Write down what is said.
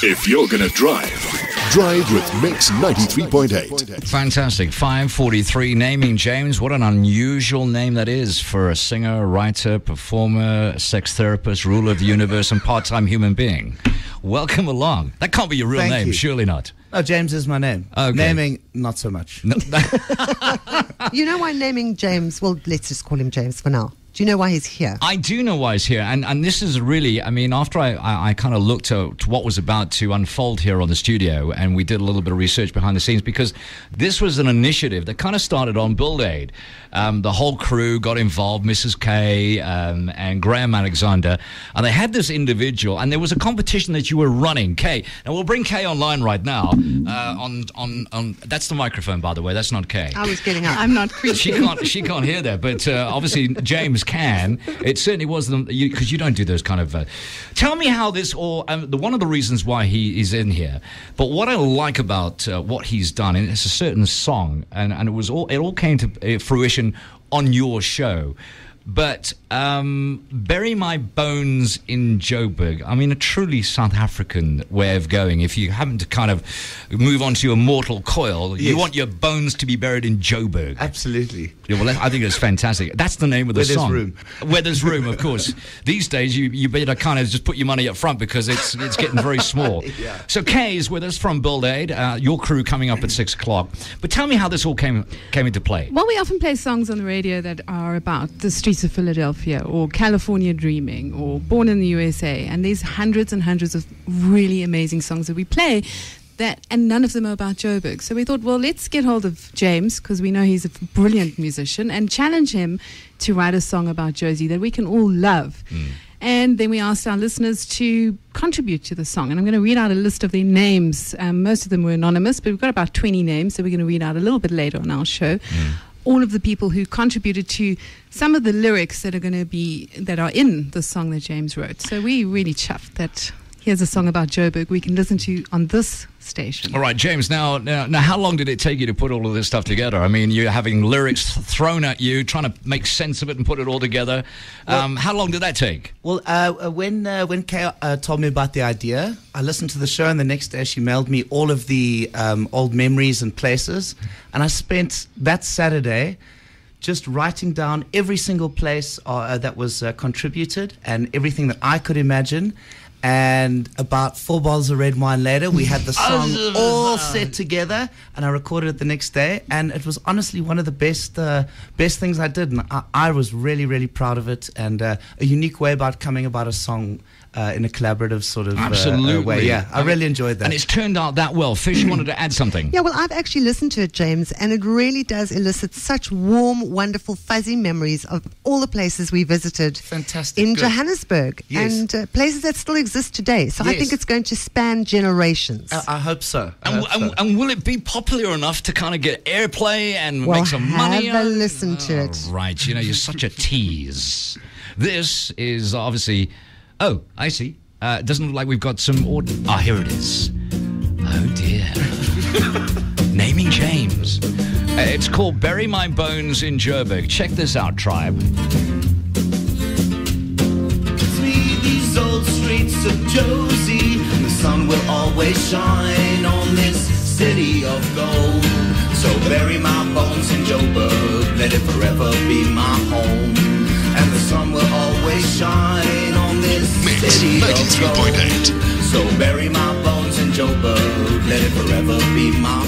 If you're going to drive, drive with Mix 93.8. Fantastic. 5:43. Naming James. What an unusual name that is for a singer, writer, performer, sex therapist, ruler of the universe, and part-time human being. Welcome along. That can't be your real Thank name, you. surely not. No, James is my name. Okay. Naming, not so much. No, You know why naming James, well, let's just call him James for now. Do you know why he's here? I do know why he's here, and this is really, I mean, after I kind of looked at what was about to unfold here on the studio, and we did a little bit of research behind the scenes, because this was an initiative that kind of started on Buildaid. The whole crew got involved, Mrs. K and Graham Alexander, and they had this individual, and there was a competition that you were running, Kay. And we'll bring Kay online right now. On that's the microphone, by the way. That's not Kay. I was getting up. I'm not creepy. She can't hear that, but obviously James can. It certainly wasn't, because you don't do those kind of. Tell me how this all. One of the reasons why he is in here, but what I like about what he's done, and it's a certain song, and it all came to fruition on your show. But Bury My Bones in Joburg, I mean, a truly South African way of going. If you happen to kind of move on to your mortal coil, you want your bones to be buried in Joburg. Absolutely. Yeah, well, I think it's fantastic. That's the name of the Where there's song. room. Where there's room, of course. These days, you better kind of just put your money up front, because it's getting very small. Yeah. So Kay is with us from Buildaid, your crew coming up at 6 o'clock. But tell me how this all came into play. Well, we often play songs on the radio that are about the streets of Philadelphia or California dreaming or Born in the USA, and there's hundreds and hundreds of really amazing songs that we play and none of them are about Joburg. So we thought, well, let's get hold of James, because we know he's a brilliant musician, and challenge him to write a song about Josie that we can all love. And then we asked our listeners to contribute to the song. And I'm going to read out a list of their names. Most of them were anonymous, but we've got about 20 names, so we're going to read out a little bit later on our show. All of the people who contributed to some of the lyrics that are in the song that James wrote. So we really chuffed that here's a song about Joburg we can listen to on this station. All right, James, now, how long did it take you to put all of this stuff together? I mean, you're having lyrics thrown at you, trying to make sense of it and put it all together. How long did that take? Well, when Kay told me about the idea, I listened to the show, and the next day she mailed me all of the old memories and places. And I spent that Saturday just writing down every single place that was contributed and everything that I could imagine. And about 4 bottles of red wine later, we had the song all set together, and I recorded it the next day. And it was honestly one of the best things I did. And I was really, really proud of it, and a unique way about coming about a song in a collaborative sort of way. Yeah, I really enjoyed that. And it's turned out that well. Fish wanted to add something. Yeah, well, I've actually listened to it, James, and it really does elicit such warm, wonderful, fuzzy memories of all the places we visited. Fantastic. In Good. Johannesburg. Yes. And places that still exist today. So I Yes. think it's going to span generations. I hope so. And will it be popular enough to kind of get airplay and make some money? Have a listen to it. Right, you're such a tease. This is obviously... Oh, I see. It doesn't look like we've got some... here it is. Oh, dear. Naming James. It's called Bury My Bones in Joburg. Check this out, tribe. These old streets of Josie, the sun will always shine on this city of gold. So bury my bones in Joburg, let it forever be my home. And the sun will always shine on this Mix city of 93.8. gold. So bury my bones in Joburg, let it forever be my